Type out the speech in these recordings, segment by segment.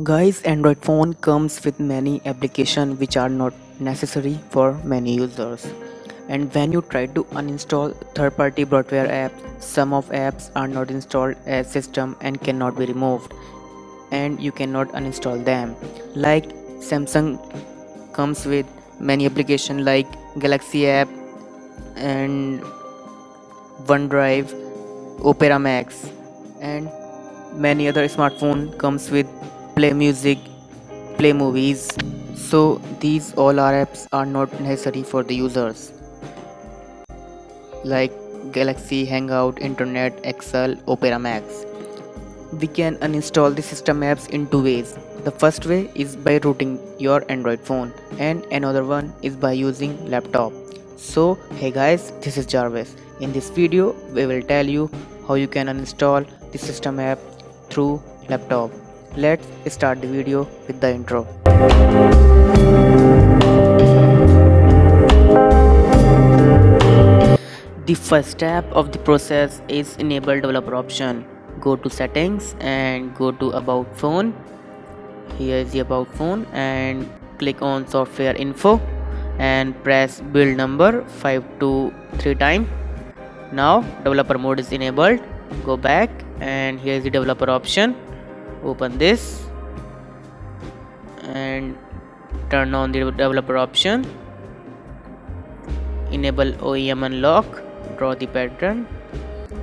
Guys, Android phone comes with many applications which are not necessary for many users. And when you try to uninstall third-party bloatware apps, some of apps are not installed as system and cannot be removed, and you cannot uninstall them. Like Samsung comes with many applications like Galaxy app and OneDrive, Opera Max, and many other smartphone comes with Play Music, Play Movies. So these all our apps are not necessary for the users like Galaxy, Hangout, Internet, Excel, Opera Max. We can uninstall the system apps in two ways. The first way is by rooting your Android phone, and another one is by using laptop. So hey guys, this is Jarvis. In this video we will tell you how you can uninstall the system app through laptop. Let's start the video with the intro. The first step of the process is enable developer option. Go to settings and go to about phone. Here is the about phone and click on software info and press build number 5 to 3 times. Now developer mode is enabled. Go back and here is the developer option. Open this and turn on the developer option. Enable OEM unlock. Draw the pattern.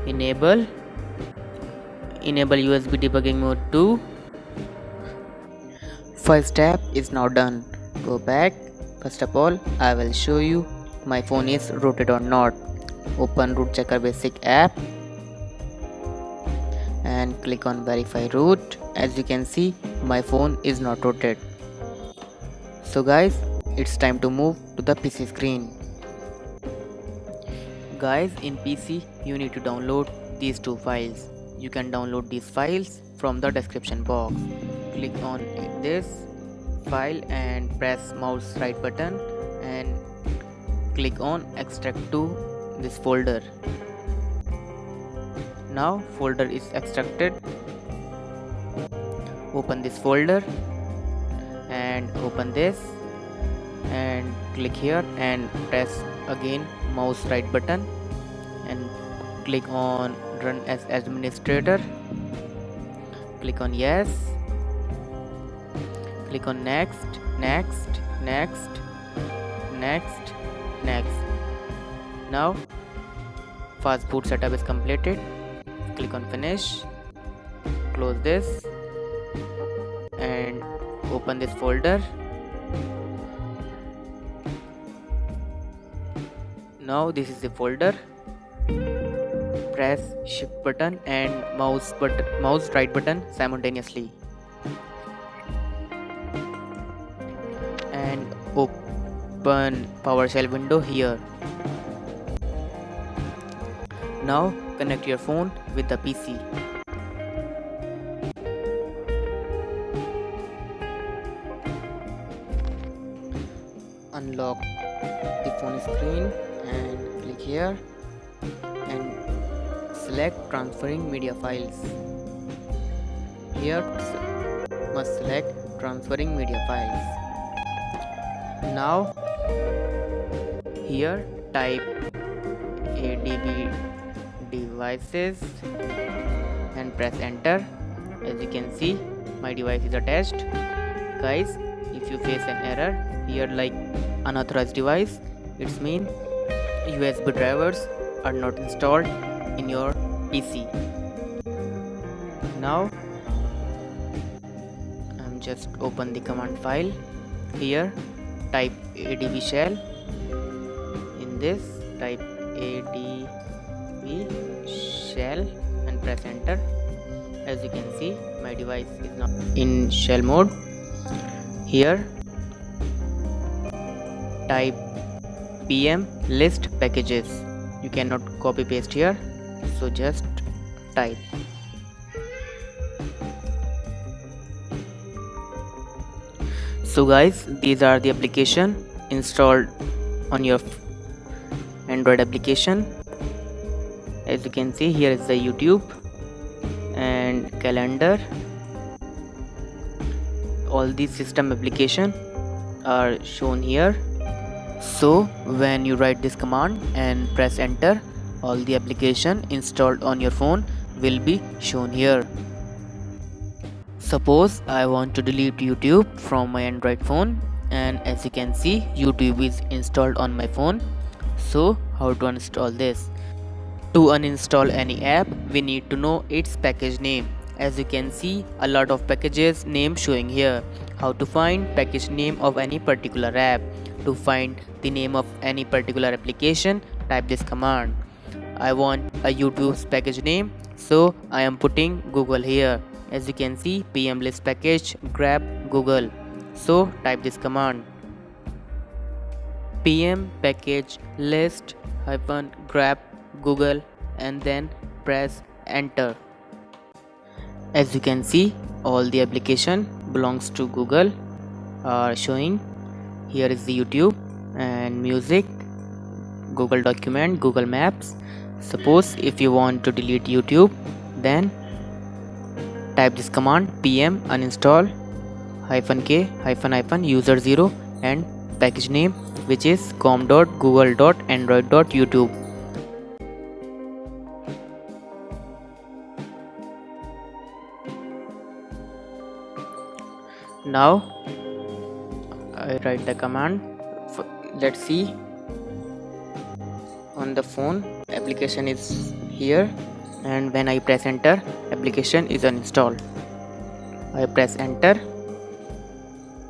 Enable USB debugging mode 2. First step is now done. Go back. First of all, I will show you my phone is rooted or not. Open root checker basic app and click on verify root. As you can see, my phone is not rooted. So guys, it's time to move to the PC screen. Guys, in PC you need to download these two files. You can download these files from the description box. Click on this file and press mouse right button and click on extract to this folder. Now folder is extracted. Open this folder and open this and click here and press again mouse right button and click on run as administrator. Click on yes. Click on next, next, next, next, next. Now fast boot setup is completed. Click on finish. Close this and open this folder. Now this is the folder. Press shift button and mouse right button simultaneously and open PowerShell window here. Now connect your phone with the PC. Unlock the phone screen and click here and select transferring media files. Here must select transferring media files. Now here type ADB devices and press enter. As you can see, my device is attached. Guys, if you face an error here like unauthorized device, it's mean USB drivers are not installed in your PC. Now I'm just open the command file. Here type adb shell. In this type adb shell and press enter. As you can see, my device is now in shell mode. Here type pm list packages. You cannot copy paste here, so just type. So guys, these are the application installed on your Android application. As you can see, here is the YouTube and calendar all these system application are shown here. So when you write this command and press enter, all the application installed on your phone will be shown here. Suppose I want to delete YouTube from my Android phone, and as you can see YouTube is installed on my phone. So how to uninstall this? To uninstall any app, we need to know its package name. As you can see, a lot of packages name showing here. How to find package name of any particular app? To find the name of any particular application, type this command. I want a YouTube's package name, so I am putting Google here. As you can see, PM list package grab Google. So type this command, PM package list hyphen grab Google, and then press enter. As you can see, all the application belongs to Google are showing. Here is the YouTube and music, Google document, Google Maps. Suppose if you want to delete YouTube, then type this command pm uninstall -k user 0 and package name, which is com.google.android.youtube. Now I write the command. Let's see, on the phone application is here, and when I press enter, application is uninstalled. I press enter,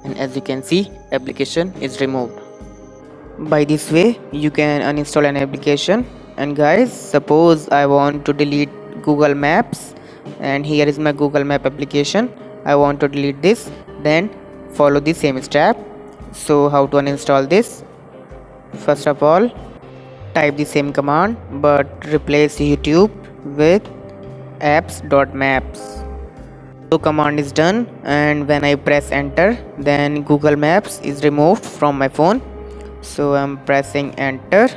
and as you can see, application is removed. By this way you can uninstall an application. And guys, suppose I want to delete Google Maps, and here is my Google Map application. I want to delete this, then follow the same step. So how to uninstall this? First of all, type the same command but replace YouTube with apps.maps. So command is done, and when I press enter, then Google Maps is removed from my phone. So I'm pressing enter,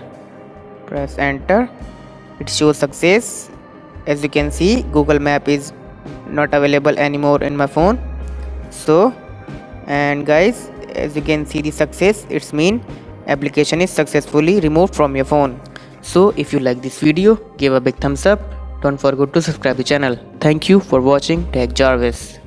press enter, it shows success. As you can see, Google Map is not available anymore in my phone. So, and guys, as you can see the success, it's mean application is successfully removed from your phone. So if you like this video, give a big thumbs up. Don't forget to subscribe the channel. Thank you for watching Tech Jarvis.